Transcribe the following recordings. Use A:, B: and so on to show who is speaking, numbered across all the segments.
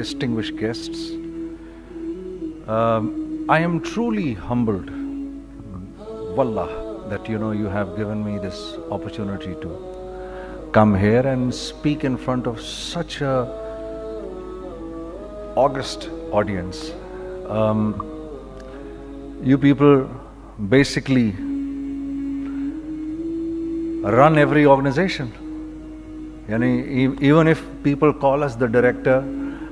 A: distinguished guests, I am truly humbled, wallah, that you have given me this opportunity to come here and speak in front of such a august audience. You people basically run every organization. Even if people call us the director,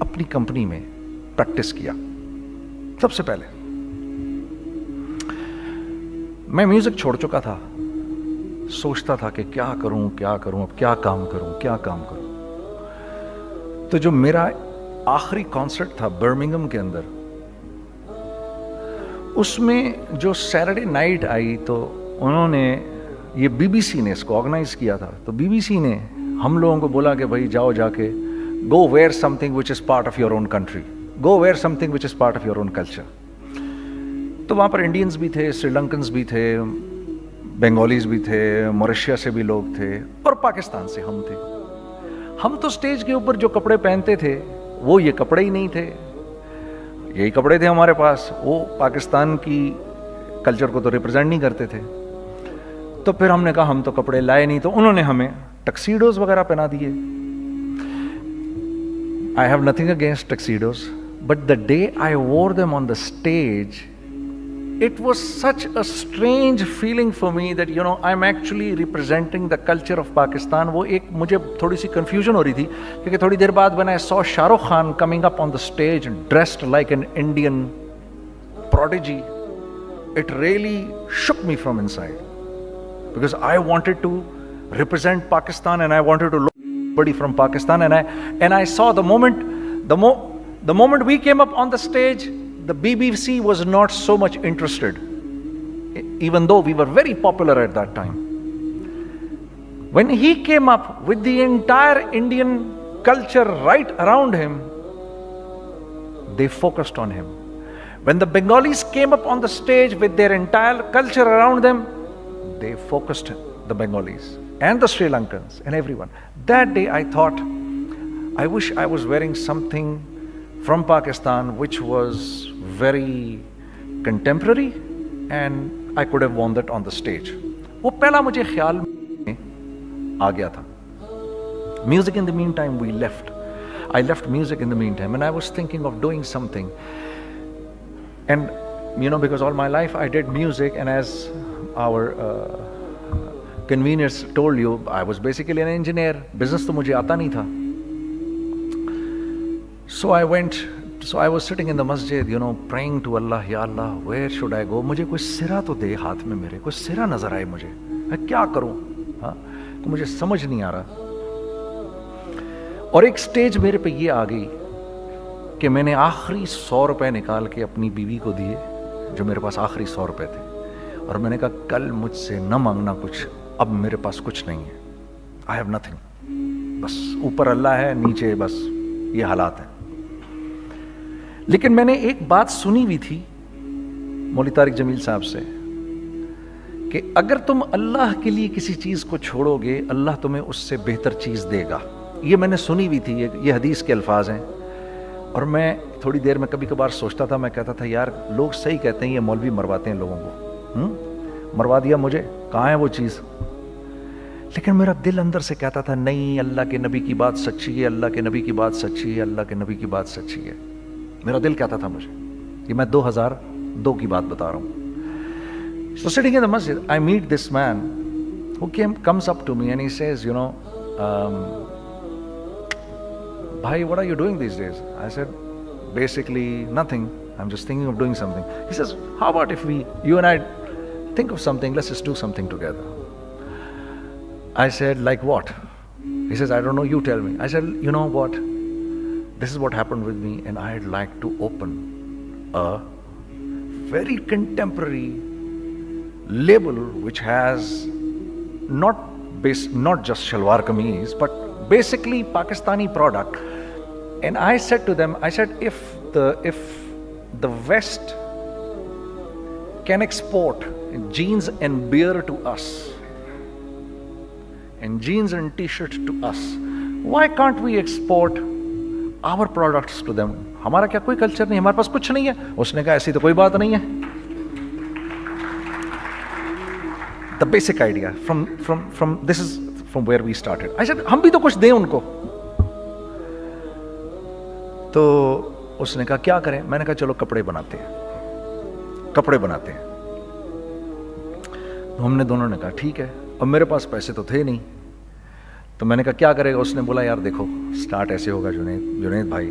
A: اپنی company میں practice کیا. سب سے پہلے میں music چھوڑ چکا تھا, سوچتا تھا کہ کیا کروں اب کیا کام کروں. تو جو میرا آخری کانسرٹ تھا برمنگھم کے اندر, اس میں جو سیٹرڈے نائٹ آئی تو انہوں نے, یہ بی بی سی نے اس کو آرگنائز کیا تھا, تو بی بی سی نے ہم لوگوں کو بولا کہ بھائی جاؤ جا کے go where something which is part of your own country, go where something which is part of your own culture. تو وہاں پر انڈینز بھی تھے, سری لنکنز بھی تھے, بنگالیز بھی تھے, موریشیا سے بھی لوگ تھے, اور پاکستان سے ہم تھے. ہم تو اسٹیج کے اوپر جو کپڑے پہنتے تھے وہ یہ کپڑے ہی نہیں تھے, یہی کپڑے تھے ہمارے پاس, وہ پاکستان کی کلچر کو تو ریپرزینٹ نہیں کرتے تھے. تو پھر ہم نے کہا ہم تو کپڑے لائے نہیں, تو انہوں نے ہمیں ٹکسیڈوز وغیرہ پہنا دیے. I have nothing against tuxedos, but the day I wore them on the stage, it was such a strange feeling for me that, you know, I'm actually representing the culture of Pakistan. وہ ایک مجھے تھوڑی سی confusion ہو رہی تھی, کیونکہ تھوڑی دیر بعد when I saw Shah Rukh Khan coming up on the stage dressed like an Indian prodigy, it really shook me from inside, because I wanted to represent Pakistan and I wanted to look somebody from Pakistan, and I saw the moment we came up on the stage, the BBC was not so much interested, even though we were very popular at that time. When he came up with the entire Indian culture right around him, they focused on him. When the Bengalis came up on the stage with their entire culture around them, they focused the Bengalis and the Sri Lankans and everyone. That day I thought, I wish I was wearing something from Pakistan which was very contemporary and I could have worn that on the stage. وہ پہلا مجھے خیال میں آ گیا تھا. Music in the meantime we left. I left music in the meantime and I was thinking of doing something. And you know, because all my life I did music, and as our conveners told you, I was basically an engineer. Business to mujhe aata nahi tha. So I was sitting in the masjid, you know, praying to Allah, Ya Allah, where should I go? مجھے کوئی سرا تو دے ہاتھ میں میرے, کوئی سرا نظر آئے مجھے, میں کیا کروں, تو مجھے سمجھ نہیں آ رہا. اور ایک سٹیج میرے پہ یہ آ گئی کہ میں نے آخری 100 روپے نکال کے اپنی بیوی کو دیے, جو میرے پاس آخری 100 روپے تھے, اور میں نے کہا کل مجھ سے نہ مانگنا کچھ, اب میرے پاس کچھ نہیں ہے, I have nothing, بس اوپر اللہ ہے, نیچے بس یہ حالات ہیں. لیکن میں نے ایک بات سنی ہوئی تھی مولوی طارق جمیل صاحب سے کہ اگر تم اللہ کے لیے کسی چیز کو چھوڑو گے, اللہ تمہیں اس سے بہتر چیز دے گا. یہ میں نے سنی ہوئی تھی, یہ حدیث کے الفاظ ہیں. اور میں تھوڑی دیر میں کبھی کبھار سوچتا تھا, میں کہتا تھا یار لوگ صحیح کہتے ہیں, یہ مولوی مرواتے ہیں لوگوں کو, مروا دیا مجھے, کہاں ہے وہ چیز. لیکن میرا دل اندر سے کہتا تھا نہیں, اللہ کے نبی کی بات سچی ہے, اللہ کے نبی کی بات سچی ہے, اللہ کے نبی کی بات سچی ہے. میرا دل کہتا تھا مجھے, یہ میں 2002 کی بات بتا رہا ہوں. So sitting in the masjid, I meet this man who comes up to me and he says, you know, Bhai, what are you doing these days? I said, basically nothing. I'm just thinking of doing something. He says, how about if you and I think of something, let's just do something together. I said, like what? He says, I don't know, you tell me. I said, you know what? This is what happened with me, and I'd like to open a very contemporary label which has not just shalwar kameez, but basically Pakistani product. And I said to them, I said, if the West can export jeans and beer to us, and jeans and t-shirts to us, why can't we export our products to them? ہمارا کیا کوئی culture نہیں, ہمارے پاس کچھ نہیں ہے. اس نے کہا ایسی تو کوئی بات نہیں ہے. The basic idea from this is from where we started. I said, ہم بھی تو کچھ دیں ان کو. تو اس نے کہا کیا کریں؟ میں نے کہا چلو کپڑے بناتے ہیں. ہم نے دونوں نے کہا ٹھیک ہے. اب میرے پاس پیسے تو تھے نہیں, تو میں نے کہا کیا کرے گا؟ اس نے بولا یار دیکھو, سٹارٹ ایسے ہوگا جنید بھائی,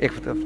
A: 1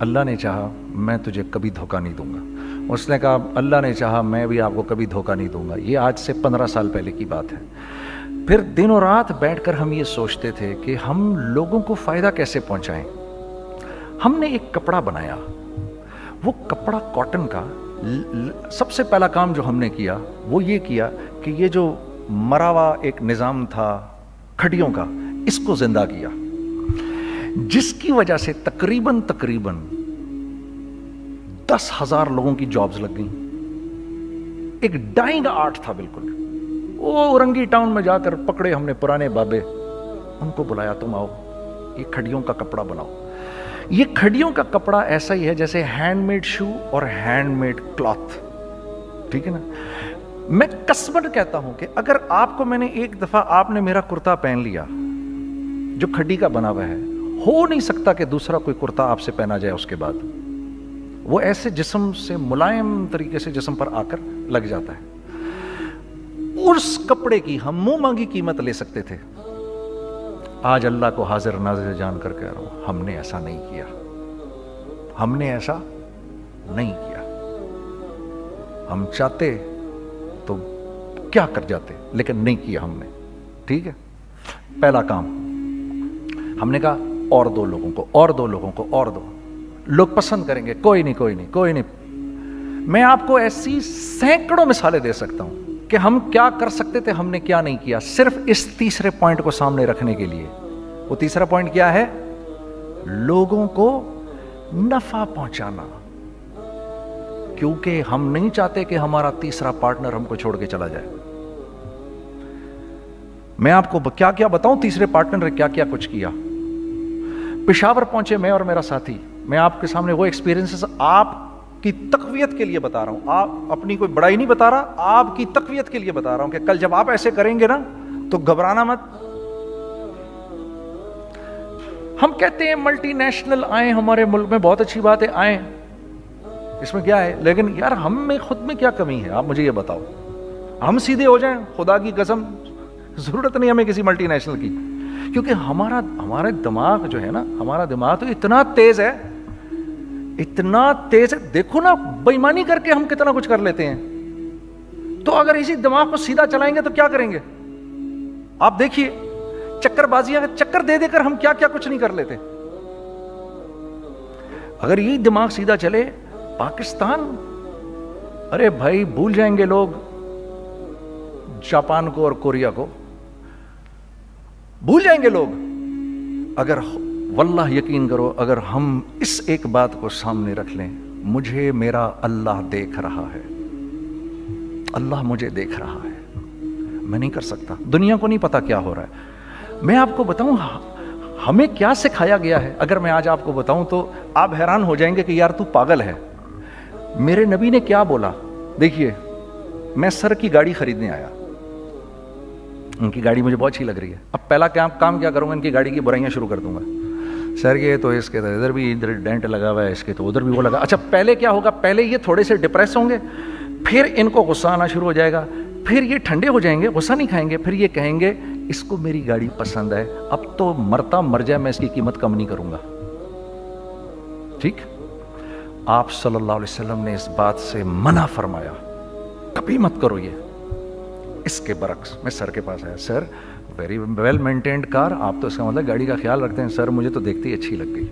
A: اللہ نے چاہا میں تجھے کبھی دھوکہ نہیں دوں گا. اس نے کہا اللہ نے چاہا میں بھی آپ کو کبھی دھوکہ نہیں دوں گا. یہ آج سے 15 سال پہلے کی بات ہے. پھر دن و رات بیٹھ کر ہم یہ سوچتے تھے کہ ہم لوگوں کو فائدہ کیسے پہنچائیں. ہم نے ایک کپڑا بنایا. وہ کپڑا کاٹن کا. سب سے پہلا کام جو ہم نے کیا وہ یہ کیا کہ یہ جو مرا ہوا ایک نظام تھا کھڑیوں کا, اس کو زندہ کیا, جس کی وجہ سے تقریباً 10,000 لوگوں کی جابز لگ گئیں. ایک ڈائنگ آرٹ تھا بالکل. وہ اورنگی ٹاؤن میں جا کر پکڑے ہم نے پرانے بابے, ان کو بلایا تم آؤ یہ کھڑیوں کا کپڑا بناؤ. یہ کھڑیوں کا کپڑا ایسا ہی ہے جیسے ہینڈ میڈ شو اور ہینڈ میڈ کلاتھ. ٹھیک ہے نا. میں قسمن کہتا ہوں کہ اگر آپ کو میں نے ایک دفعہ آپ نے میرا کرتا پہن لیا جو کھڑی کا بنا ہوا ہے, ہو نہیں سکتا کہ دوسرا کوئی کرتا آپ سے پہنا جائے اس کے بعد. وہ ایسے جسم سے ملائم طریقے سے جسم پر آ کر لگ جاتا ہے. اس کپڑے کی ہم منہ مانگی قیمت لے سکتے تھے. آج اللہ کو حاضر ناظر جان کر کہہ رہا ہوں, ہم نے ایسا نہیں کیا. ہم نے ایسا نہیں کیا. ہم چاہتے تو کیا کر جاتے, لیکن نہیں کیا ہم نے. ٹھیک ہے. پہلا کام ہم نے کہا اور دو لوگوں کو, اور دو لوگوں کو, اور دو لوگ پسند کریں گے. کوئی نہیں کوئی نہیں کوئی نہیں. میں آپ کو ایسی سینکڑوں مثالیں دے سکتا ہوں کہ ہم کیا کر سکتے تھے, ہم نے کیا نہیں کیا, صرف اس تیسرے پوائنٹ کو سامنے رکھنے کے لیے. وہ تیسرا پوائنٹ کیا ہے؟ لوگوں کو نفع پہنچانا. کیونکہ ہم نہیں چاہتے کہ ہمارا تیسرا پارٹنر ہم کو چھوڑ کے چلا جائے. میں آپ کو کیا کیا بتاؤں, تیسرے پارٹنر نے کیا کیا کچھ کیا. پشاور پہنچے میں اور میرا ساتھی. میں آپ کے سامنے وہ ایکسپیرینسز آپ کی تقویت کے لیے بتا رہا ہوں. آپ اپنی کوئی بڑائی نہیں بتا رہا, آپ کی تقویت کے لیے بتا رہا ہوں کہ کل جب آپ ایسے کریں گے نا تو گھبرانا مت. ہم کہتے ہیں ملٹی نیشنل آئیں ہمارے ملک میں, بہت اچھی بات ہے, آئیں, اس میں کیا ہے, لیکن یار ہم میں خود میں کیا کمی ہے, آپ مجھے یہ بتاؤ. ہم سیدھے ہو جائیں, خدا کی قسم ضرورت نہیں ہمیں کسی ملٹی نیشنل کی. کیونکہ ہمارا دماغ جو ہے نا, ہمارا دماغ تو اتنا تیز ہے, اتنا تیز ہے. دیکھو نا بےایمانی کر کے ہم کتنا کچھ کر لیتے ہیں. تو اگر اسی دماغ کو سیدھا چلائیں گے تو کیا کریں گے آپ دیکھیے. چکر بازیاں چکر دے دے کر ہم کیا کیا کچھ نہیں کر لیتے. اگر یہی دماغ سیدھا چلے, پاکستان, ارے بھائی بھول جائیں گے لوگ جاپان کو اور کوریا کو, بھول جائیں گے لوگ. اگر واللہ یقین کرو, اگر ہم اس ایک بات کو سامنے رکھ لیں, مجھے میرا اللہ دیکھ رہا ہے, اللہ مجھے دیکھ رہا ہے, میں نہیں کر سکتا. دنیا کو نہیں پتا کیا ہو رہا ہے. میں آپ کو بتاؤں ہمیں کیا سکھایا گیا ہے. اگر میں آج آپ کو بتاؤں تو آپ حیران ہو جائیں گے کہ یار تو پاگل ہے. میرے نبی نے کیا بولا. دیکھیے میں سر کی گاڑی خریدنے آیا, ان کی گاڑی مجھے بہت اچھی لگ رہی ہے. اب پہلا کام کیا کروں گا, ان کی گاڑی کی برائیاں شروع کر دوں گا. سر یہ تو اس کے تو ادھر بھی ادھر ڈینٹ لگا ہوا ہے, اس کے تو ادھر بھی وہ لگا. اچھا پہلے کیا ہوگا, پہلے یہ تھوڑے سے ڈپریس ہوں گے, پھر ان کو غصہ آنا شروع ہو جائے گا, پھر یہ ٹھنڈے ہو جائیں گے, غصہ نہیں کھائیں گے, پھر یہ کہیں گے اس کو میری گاڑی پسند ہے, اب تو مرتا مر جائے میں اس کی قیمت کم نہیں کروں گا. ٹھیک. آپ صلی اللہ علیہ وسلم نے اس بات سے منع فرمایا, کبھی مت کرو یہ. اس کے برعکس میں سر کے پاس آیا, سر ویری ویل مینٹینڈ کار, آپ تو اس کا مطلب گاڑی کا خیال رکھتے ہیں. سر مجھے تو دیکھتے ہی اچھی لگ گئی,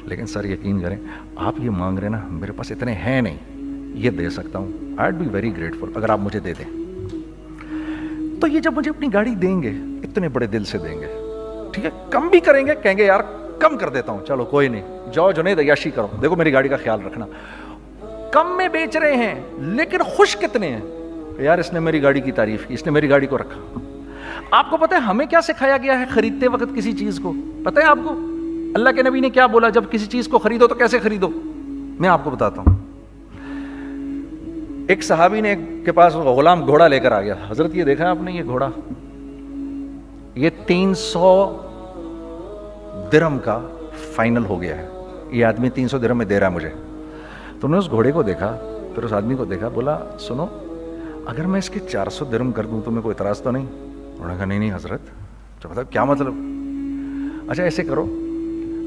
A: لیکن سر یقین کریں آپ یہ مانگ رہے نا, میرے پاس اتنے ہیں نہیں, یہ دے سکتا ہوں. I would be very grateful اگر آپ مجھے دے دیں. تو یہ جب مجھے اپنی گاڑی دیں گے, اتنے بڑے دل سے دیں گے, ٹھیک ہے, کم بھی کریں گے, کہیں گے یار کم کر دیتا ہوں, چلو کوئی نہیں, جاؤ جنید عیاشی کرو, دیکھو میری گاڑی کا خیال رکھنا. کم میں بیچ رہے ہیں لیکن خوش کتنے ہیں, یار اس نے میری گاڑی کی تعریف کی, اس نے میری گاڑی کو رکھا. آپ کو پتہ ہے ہمیں کیا سکھایا گیا ہے خریدتے وقت کسی چیز کو, پتہ ہے آپ کو اللہ کے نبی نے کیا بولا, جب کسی چیز کو خریدو تو کیسے خریدو. میں آپ کو بتاتا ہوں. ایک صحابی نے کے پاس غلام گھوڑا لے کر آ گیا. حضرت یہ دیکھا آپ نے, یہ گھوڑا یہ 300 درہم کا فائنل ہو گیا ہے, یہ آدمی 300 درہم میں دے رہا ہے مجھے. تو نے اس گھوڑے کو دیکھا, پھر اس آدمی کو دیکھا, بولا سنو اگر میں اس کے 400 درہم کر دوں تو میں کوئی اعتراض تو نہیں. انہوں نے کہا نہیں حضرت. تو مطلب کیا مطلب, اچھا ایسے کرو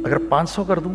A: اگر 500 کر دوں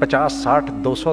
A: 50, 60, 200,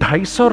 A: 250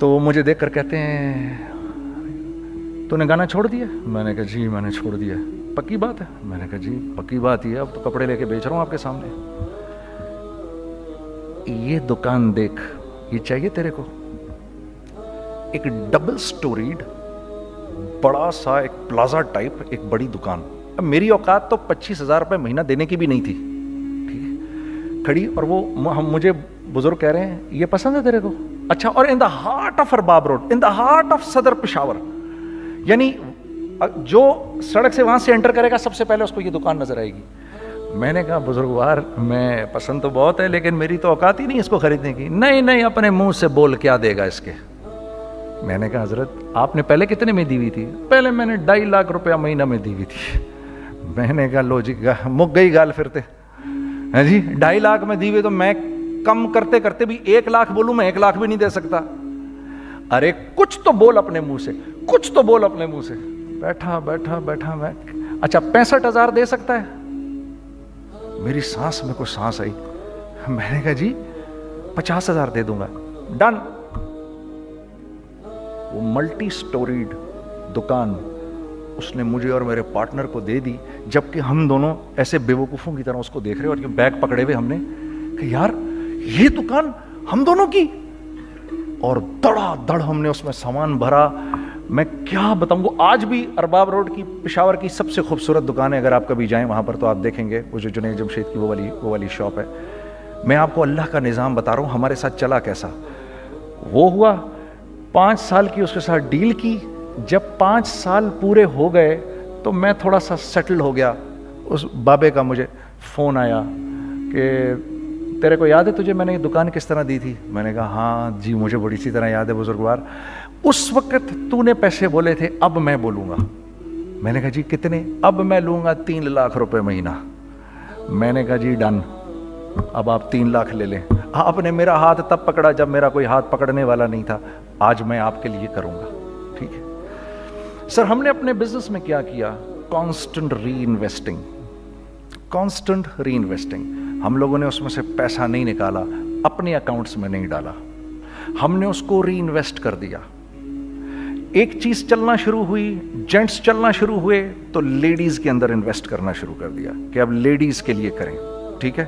A: تو وہ مجھے دیکھ کر کہتے ہیں تو نے گانا چھوڑ دیا؟ میں نے کہا جی میں نے چھوڑ دیا. پکی بات ہے؟ میں نے کہا جی پکی بات ہی ہے, اب تو کپڑے لے کے بیچ رہا ہوں آپ کے سامنے. یہ دکان دیکھ, یہ چاہیے تیرے کو؟ ایک ڈبل سٹوریڈ بڑا سا ایک پلازا ٹائپ ایک بڑی دکان. اب میری اوقات تو 25,000 روپے مہینہ دینے کی بھی نہیں تھی, ٹھیک ہے, کھڑی. اور وہ مجھے بزرگ کہہ رہے ہیں یہ پسند ہے تیرے کو؟ اچھا. اور in the heart of Arbab road, in the heart of Saddar Peshawar, یعنی جو سڑک سے وہاں سے انٹر کرے گا سب سے پہلے اس کو یہ دکان نظر آئے گی. میں نے کہا بزرگوار میں پسند تو بہت ہے لیکن میری تو اوقات ہی نہیں اس کو خریدنے کی. نہیں اپنے منہ سے بول کیا دے گا اس کے. میں نے کہا حضرت آپ نے پہلے کتنے میں دی ہوئی تھی؟ پہلے میں نے 2.5 لاکھ روپیہ مہینہ میں دی ہوئی تھی. میں نے کہا لو جی مک گئی گال پھرتے ہیں جی. 2.5 لاکھ میں دی ہوئی تو میں کم کرتے کرتے بھی 1 لاکھ بولوں, میں 1 لاکھ بھی نہیں دے سکتا. ارے کچھ تو بول اپنے منہ سے, کچھ تو بول اپنے منہ سے. بیٹھا میں اچھا 65,000 دے سکتا ہے؟ میری سانس میں کوئی سانس آئی. میں نے کہا جی 50,000 دے دوں گا. ڈن. وہ ملٹی سٹوریڈ دکان اس نے مجھے اور میرے پارٹنر کو دے دی, جبکہ ہم دونوں ایسے بیوقوفوں کی طرح اس کو دیکھ رہے اور بیگ پکڑے ہوئے ہم نے کہ یار یہ دکان ہم دونوں کی. اور دڑا دڑ ہم نے اس میں سامان بھرا. میں کیا بتاؤں, وہ آج بھی ارباب روڈ کی پشاور کی سب سے خوبصورت دکان ہے. اگر آپ کبھی جائیں وہاں پر تو آپ دیکھیں گے وہ جو جنید جمشید کی وہ والی شاپ ہے. میں آپ کو اللہ کا نظام بتا رہا ہوں ہمارے ساتھ چلا کیسا. وہ ہوا 5 سال کی اس کے ساتھ ڈیل کی. جب 5 سال پورے ہو گئے تو میں تھوڑا سا سیٹل ہو گیا. اس بابے کا مجھے فون آیا کہ تیرے کو یاد ہے تجھے میں نے یہ دکان کس طرح دی تھی؟ میں نے کہا ہاں جی مجھے بڑی سی طرح یاد ہے بزرگوار. اس وقت تو نے پیسے بولے تھے, اب میں بولوں گا. میں نے کہا جی کتنے؟ اب میں لوں گا 3 لاکھ روپے مہینہ. میں نے کہا جی ڈن, اب آپ 3 لاکھ لے لیں. آپ نے میرا ہاتھ تب پکڑا جب میرا کوئی ہاتھ پکڑنے والا نہیں تھا. آج میں آپ کے لیے کروں گا, ٹھیک ہے سر. ہم نے اپنے بزنس میں کیا کیا؟ کانسٹنٹ ری انویسٹنگ. ہم لوگوں نے اس میں سے پیسہ نہیں نکالا, اپنے اکاؤنٹس میں نہیں ڈالا, ہم نے اس کو ری انویسٹ کر دیا. ایک چیز چلنا شروع ہوئی, جینٹس چلنا شروع ہوئے تو لیڈیز کے اندر انویسٹ کرنا شروع کر دیا کہ اب لیڈیز کے لیے کریں, ٹھیک ہے.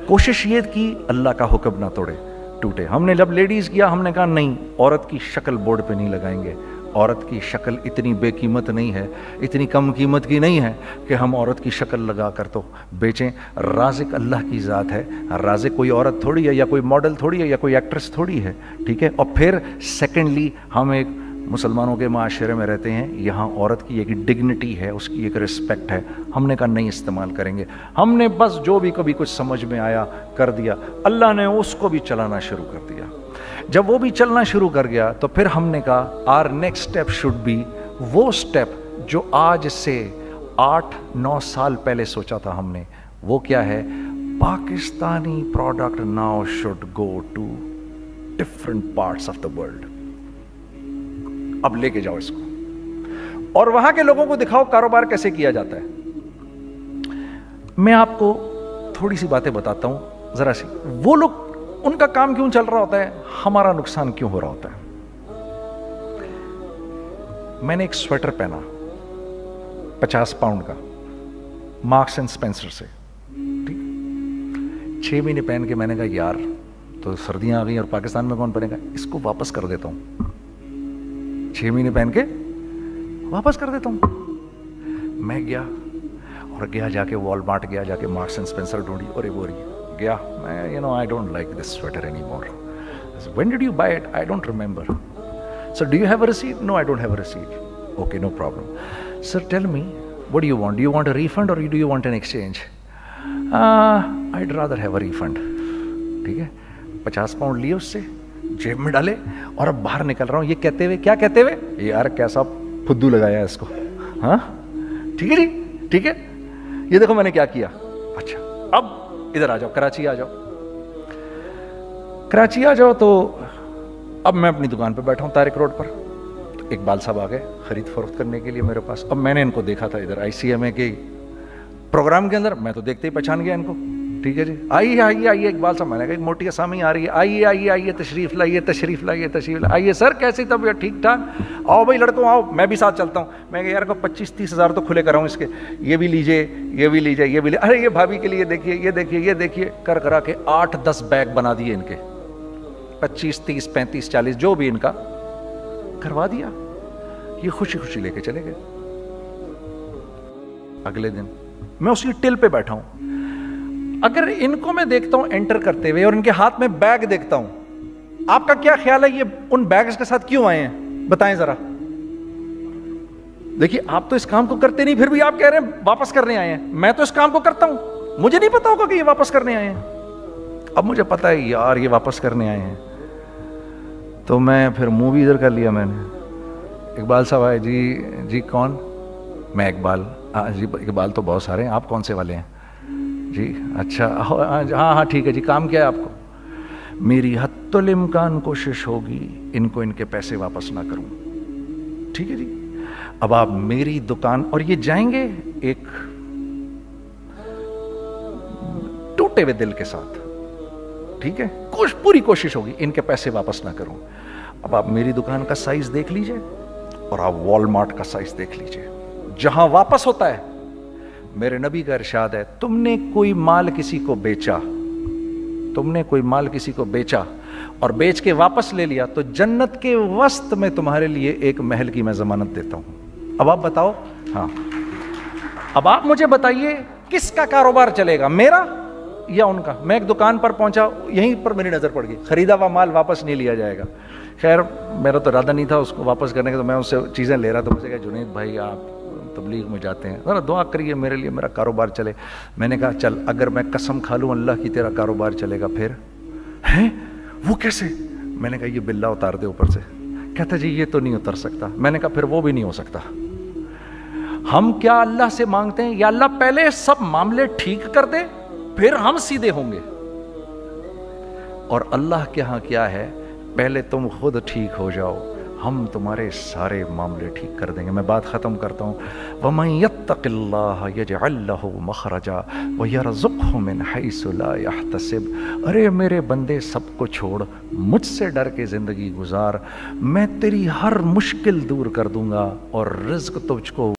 A: کوشش یہ کی اللہ کا حکم نہ ٹوٹے. ہم نے جب لیڈیز کیا ہم نے کہا نہیں, عورت کی شکل بورڈ پہ نہیں لگائیں گے. عورت کی شکل اتنی بے قیمت نہیں ہے, اتنی کم قیمت کی نہیں ہے کہ ہم عورت کی شکل لگا کر تو بیچیں. رازق اللہ کی ذات ہے. رازق کوئی عورت تھوڑی ہے, یا کوئی ماڈل تھوڑی ہے, یا کوئی ایکٹریس تھوڑی ہے, ٹھیک ہے. اور پھر سیکنڈلی ہم ایک مسلمانوں کے معاشرے میں رہتے ہیں, یہاں عورت کی ایک ڈگنیٹی ہے, اس کی ایک رسپیکٹ ہے. ہم نے کہا نہیں استعمال کریں گے. ہم نے بس جو بھی کبھی کچھ سمجھ میں آیا کر دیا. اللہ نے اس کو بھی چلانا شروع کر دیا. جب وہ بھی چلنا شروع کر گیا تو پھر ہم نے کہا our next step should be وہ اسٹیپ جو آج سے 8-9 سال پہلے سوچا تھا ہم نے. وہ کیا ہے؟ Pakistani product now should go to different parts of the world. اب لے کے جاؤ اس کو اور وہاں کے لوگوں کو دکھاؤ کاروبار کیسے کیا جاتا ہے. میں آپ کو تھوڑی سی باتیں بتاتا ہوں ذرا سی. وہ لوگ ان کا کام کیوں چل رہا ہوتا ہے, ہمارا نقصان کیوں ہو رہا ہوتا ہے. میں نے ایک سویٹر پہنا 50 پاؤنڈ کا مارکس اینڈ اسپینسر سے, ٹھیک. 6 مہینے پہن کے میں نے کہا یار تو سردیاں آ گئی اور پاکستان میں کون پہنے گا, اس کو واپس کر دیتا ہوں. 6 مہینے پہن کے واپس کر دیتا ہوں. میں گیا جا کے والمارٹ گیا, جا کے مارکس اینڈ اسپینسر ڈھونڈی اور وہ گیا. میں I don't like this sweater anymore. When did you buy it? I don't remember. Sir, do you have a receipt? No, I don't have a receipt. Okay, no problem. Sir, tell me, what do you want? Do you want a refund or do you want an exchange? I'd rather have a refund. ٹھیک ہے. 50 pound لیے اس سے, جیب میں ڈالے اور اب باہر نکل رہا ہوں. یہ کہتے ہوئے کیا کہتے ہوئے, یار کیسا پھدو لگایا اس کو. ہاں ٹھیک ہے جی, ٹھیک ہے. یہ دیکھو میں نے کیا کیا. اچھا اب ادھر آ جاؤ, کراچی آ جاؤ. تو اب میں اپنی دکان پہ بیٹھا ہوں طارق روڈ پر. اقبال صاحب آ گئے خرید فروخت کرنے کے لیے میرے پاس. اب میں نے ان کو دیکھا تھا ادھر ICMA کے پروگرام کے اندر, میں تو دیکھتے ہی پہچان گیا ان کو. ٹھیک ہے جی, آئیے آئیے آئیے, اقبال صاحب, میں نے کہا ایک موٹی اسامی آ رہی ہے, آئیے آئیے آئیے, تشریف لائیے تشریف لائیے تشریف لائیے, آئیے سر کیسی طبیعت, ٹھیک ٹھاک, آؤ بھائی لڑکوں آؤ, میں بھی ساتھ چلتا ہوں. میں کہا یار کو 25-30 ہزار تو کھلے کراؤں اس کے, یہ بھی لیجیے یہ بھی لیجیے یہ بھی لیجیے, ارے یہ بھابھی کے لیے دیکھیے یہ دیکھیے یہ دیکھیے, کر کرا کے 8-10 بیگ بنا دیے ان کے, 25-30-35-40 جو بھی ان کا کروا دیا. یہ خوشی خوشی لے کے چلے گئے. اگلے دن میں اسی ٹل پہ بیٹھا ہوں, اگر ان کو میں دیکھتا ہوں انٹر کرتے ہوئے اور ان کے ہاتھ میں بیگ دیکھتا ہوں, آپ کا کیا خیال ہے یہ ان بیگز کے ساتھ کیوں آئے ہیں, بتائیں ذرا. دیکھیے آپ تو اس کام کو کرتے نہیں, پھر بھی آپ کہہ رہے ہیں واپس کرنے آئے ہیں. میں تو اس کام کو کرتا ہوں, مجھے نہیں پتا ہوگا کہ یہ واپس کرنے آئے ہیں. اب مجھے پتا ہے یار یہ واپس کرنے آئے ہیں, تو میں پھر منہ بھی ادھر کر لیا میں نے. اقبال صاحب آئے, جی کون, میں اقبال. جی اقبال تو بہت سارے ہیں, آپ کون سے والے ہیں جی, اچھا ہاں ٹھیک ہے جی, کام کیا ہے آپ کو. میری حتی الامکان کوشش ہوگی ان کو ان کے پیسے واپس نہ کروں. ٹھیک ہے جی, اب آپ میری دکان, اور یہ جائیں گے ایک ٹوٹے ہوئے دل کے ساتھ, ٹھیک ہے, پوری کوشش ہوگی ان کے پیسے واپس نہ کروں. اب آپ میری دکان کا سائز دیکھ لیجئے اور آپ والمارٹ کا سائز دیکھ لیجئے, جہاں واپس ہوتا ہے. میرے نبی کا ارشاد ہے, تم نے کوئی مال کسی کو بیچا, تم نے کوئی مال کسی کو بیچا اور بیچ کے واپس لے لیا, تو جنت کے وسط میں تمہارے لیے ایک محل کی میں ضمانت دیتا ہوں. اب آپ بتاؤ, ہاں اب آپ مجھے بتائیے کس کا کاروبار چلے گا, میرا یا ان کا. میں ایک دکان پر پہنچا, یہیں پر میری نظر پڑ گئی, خریدا ہوا مال واپس نہیں لیا جائے گا. خیر میرا تو ارادہ نہیں تھا اس کو واپس کرنے کا, تو میں اس سے چیزیں لے رہا. تو مجھے کہا جنید بھائی آپ تبلیغ میں جاتے ہیں, ذرا دعا کریے میرے لیے, میرا کاروبار چلے. میں نے کہا چل, اگر میں قسم کھا لوں اللہ کی تیرا کاروبار چلے گا, پھر ہیں وہ کیسے. میں نے کہا یہ بلا اتار دے اوپر سے. کہتا جی یہ تو نہیں اتر سکتا. میں نے کہا پھر وہ بھی نہیں ہو سکتا. ہم کیا اللہ سے مانگتے ہیں, یا اللہ پہلے سب معاملے ٹھیک کر دے پھر ہم سیدھے ہوں گے, اور اللہ کے ہاں کیا ہے, پہلے تم خود ٹھیک ہو جاؤ, ہم تمہارے سارے معاملے ٹھیک کر دیں گے. میں بات ختم کرتا ہوں. وَمَن يَتَّقِ اللَّهَ يَجْعَلْ لَهُ مَخْرَجًا وَيَرْزُقْهُ مِنْ حَيْثُ لَا يَحْتَسِبُ. ارے میرے بندے سب کو چھوڑ, مجھ سے ڈر کے زندگی گزار, میں تیری ہر مشکل دور کر دوں گا اور رزق تجھ کو